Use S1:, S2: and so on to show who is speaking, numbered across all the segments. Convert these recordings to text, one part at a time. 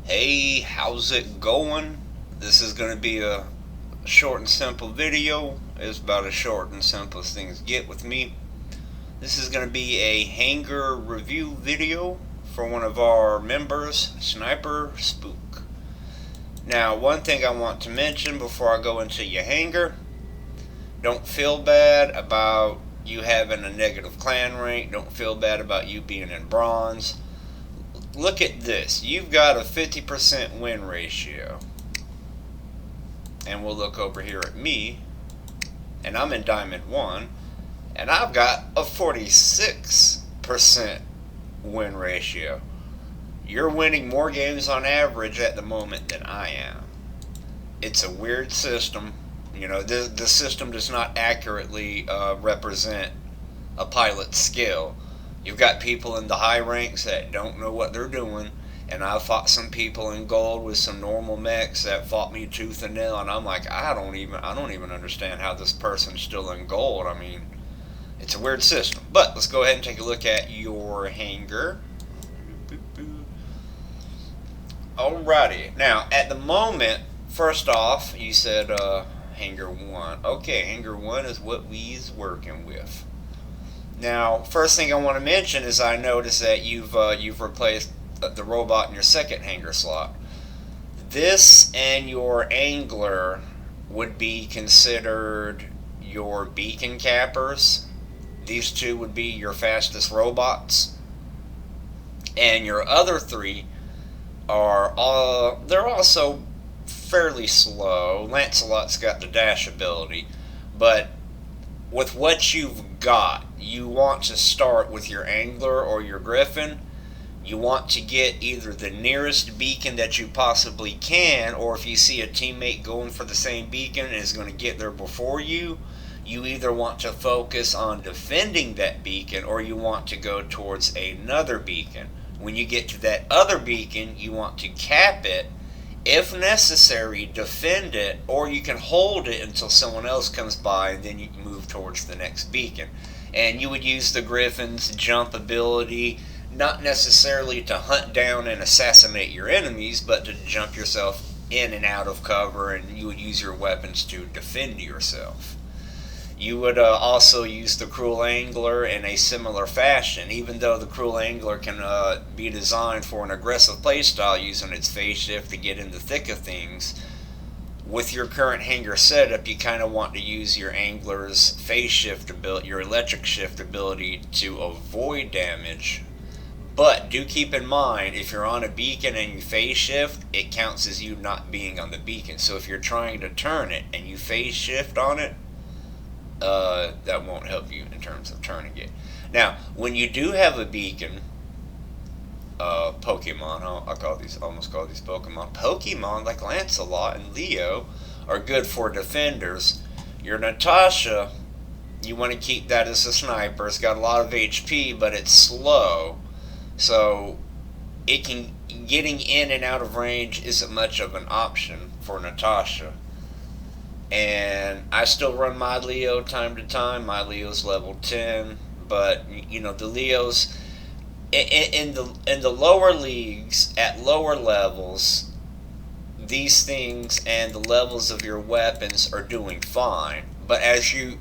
S1: Hey, how's it going? This is going to be a short and simple video. It's about as short and simple as things get with me. This is going to be a Hangar review video for one of our members, SniperSpook. Now, one thing I want to mention before I go into your Hangar, don't feel bad about you having a negative clan rank. Don't feel bad about you being in bronze. Look at this. You've got a 50% win ratio. And we'll look over here at me. And I'm in Diamond 1. And I've got a 46% win ratio. You're winning more games on average at the moment than I am. It's a weird system. You know, the system does not accurately represent a pilot's skill. You've got people in the high ranks that don't know what they're doing, and I've fought some people in gold with some normal mechs that fought me tooth and nail, and I'm like, I don't even understand how this person's still in gold. I mean, it's a weird system. But let's go ahead and take a look at your Hangar. Alrighty. Now, at the moment, first off, you said Hangar 1. Okay, Hangar 1 is what we's working with. Now, first thing I want to mention is I noticed that you've replaced the robot in your second Hangar slot. This and your Angler would be considered your beacon cappers. These two would be your fastest robots, and your other three are they're also fairly slow. Lancelot's got the dash ability, but with what you've got, you want to start with your Angler or your Griffin. You want to get either the nearest beacon that you possibly can, or if you see a teammate going for the same beacon and is going to get there before you, you either want to focus on defending that beacon or you want to go towards another beacon. When you get to that other beacon, you want to cap it. If necessary, defend it, or you can hold it until someone else comes by and then you can move towards the next beacon. And you would use the Griffin's jump ability, not necessarily to hunt down and assassinate your enemies, but to jump yourself in and out of cover, and you would use your weapons to defend yourself. You would also use the Cruel Angler in a similar fashion, even though the Cruel Angler can be designed for an aggressive playstyle using its phase shift to get in the thick of things. With your current Hangar setup, you kind of want to use your Angler's phase shift ability, your electric shift ability, to avoid damage. But do keep in mind, if you're on a beacon and you phase shift, it counts as you not being on the beacon. So if you're trying to turn it and you phase shift on it, that won't help you in terms of turning it. Now, when you do have a beacon, Pokemon, almost call these Pokemon like Lancelot and Leo are good for defenders. Your Natasha, you want to keep that as a sniper. It's got a lot of HP, but it's slow, so getting in and out of range isn't much of an option for Natasha. And I still run my Leo time to time. My Leo's level 10, but you know, the Leos in the lower leagues, at lower levels, these things and the levels of your weapons are doing fine. But as your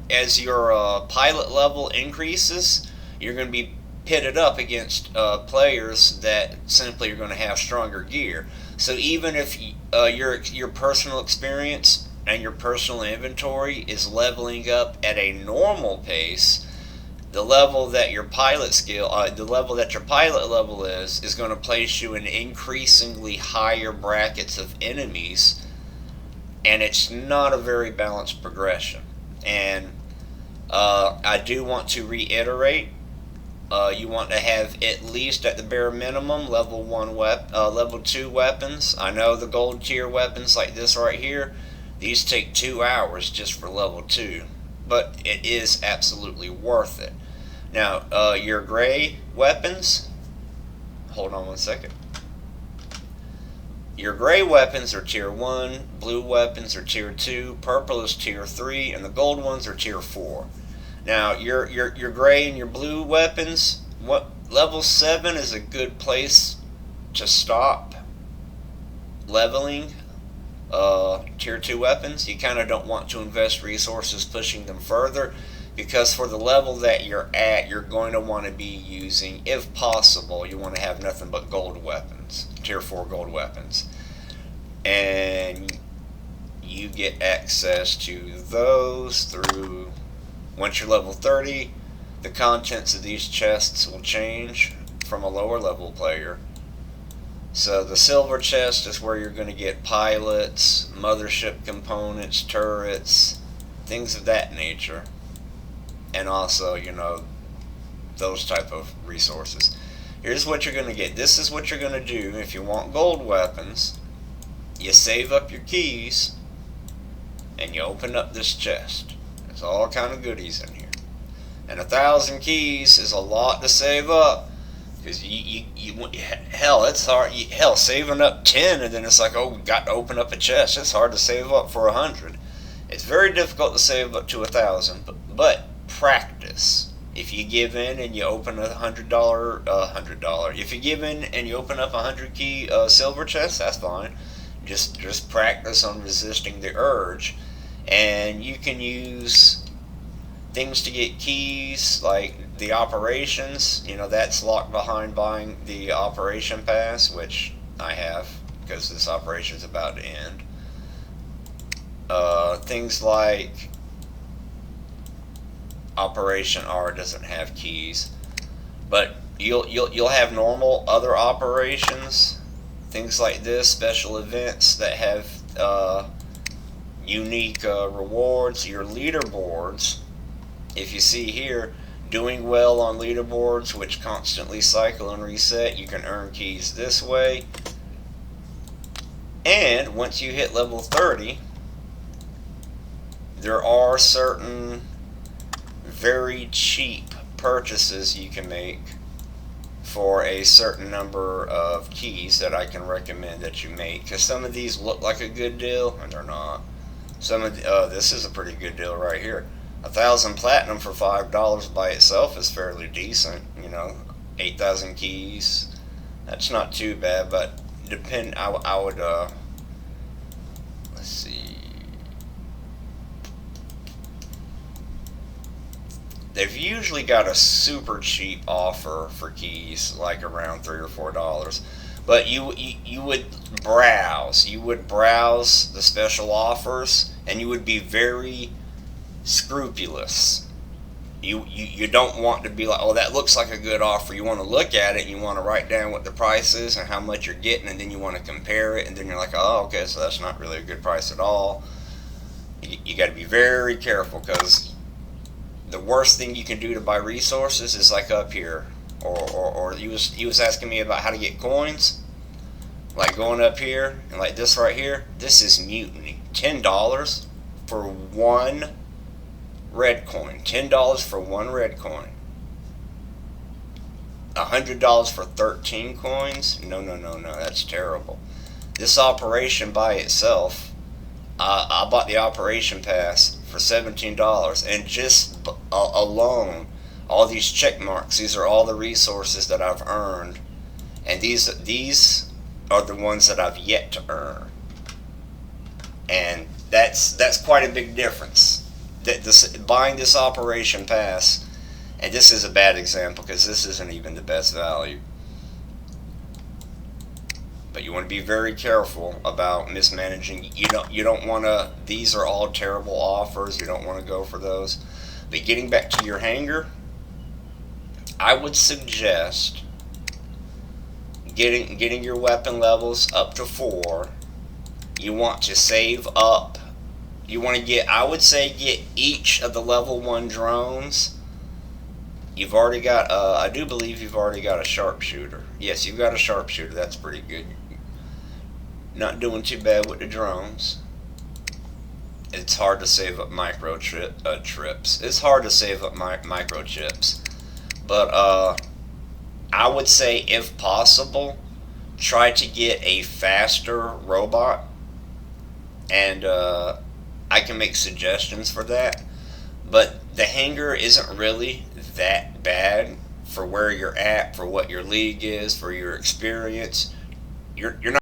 S1: pilot level increases, you're going to be pitted up against players that simply are going to have stronger gear. So even if your personal experience and your personal inventory is leveling up at a normal pace, the level that your pilot level is going to place you in increasingly higher brackets of enemies, and it's not a very balanced progression. And I do want to reiterate, you want to have at least at the bare minimum level 2 weapons. I know the gold tier weapons like this right here, these take 2 hours just for level 2, but it is absolutely worth it. Now, your gray weapons, hold on one second. Your gray weapons are tier 1, blue weapons are tier 2, purple is tier 3, and the gold ones are tier 4. Now, your gray and your blue weapons, level 7 is a good place to stop. leveling tier 2 weapons, you kind of don't want to invest resources pushing them further, because for the level that you're at, you're going to want to be using, if possible, you want to have nothing but gold weapons, tier 4 gold weapons. And you get access to those through, once you're level 30, the contents of these chests will change from a lower level player. So the silver chest is where you're going to get pilots, mothership components, turrets, things of that nature. And also, you know, those type of resources. Here's what you're going to get. This is what you're going to do if you want gold weapons. You save up your keys and you open up this chest. There's all kind of goodies in here. And 1,000 keys is a lot to save up. Because hell, it's hard. Hell, saving up 10 and then it's like, oh, we got to open up a chest. It's hard to save up for 100. It's very difficult to save up to 1,000, but practice. If you give in and you open a $100, if you give in and you open up a 100 key silver chest, that's fine. Just practice on resisting the urge, and you can use things to get keys like the operations. You know, that's locked behind buying the operation pass, which I have because this operation is about to end. Things like Operation R doesn't have keys, but you'll have normal other operations, things like this, special events that have unique rewards. Your leaderboards, if you see here, doing well on leaderboards which constantly cycle and reset, you can earn keys this way. And once you hit level 30, there are certain very cheap purchases you can make for a certain number of keys that I can recommend that you make, because some of these look like a good deal and they're not. Some of this is a pretty good deal right here. 1,000 platinum for $5 by itself is fairly decent. You know, 8,000 keys, that's not too bad. But I would let's see. They've usually got a super cheap offer for keys, like around $3 or $4. But you would browse. You would browse the special offers, and you would be very scrupulous. You don't want to be like, oh, that looks like a good offer. You want to look at it, and you want to write down what the price is and how much you're getting, and then you want to compare it, and then you're like, oh, okay, so that's not really a good price at all. You got to be very careful, because the worst thing you can do to buy resources is like up here, or he was asking me about how to get coins, like going up here and like this right here. This is mutiny. $10 for one red coin. $10 for one red coin. $100 for 13 coins. No, that's terrible. This operation by itself, I bought the operation pass for $17, and just alone, all these check marks, these are all the resources that I've earned, and these are the ones that I've yet to earn, and that's quite a big difference. Buying this operation pass, and this is a bad example because this isn't even the best value, but you want to be very careful about mismanaging. You don't want to. These are all terrible offers. You don't want to go for those. But getting back to your hangar, I would suggest getting your weapon levels up to 4. You want to save up. You want to get, I would say, get each of the level 1 drones. You've already got, I do believe you've already got a sharpshooter. Yes, you've got a sharpshooter. That's pretty good. Not doing too bad with the drones. It's hard to save up trips. It's hard to save up microchips. But I would say, if possible, try to get a faster robot. And I can make suggestions for that. But the hangar isn't really that bad for where you're at, for what your league is, for your experience. You're not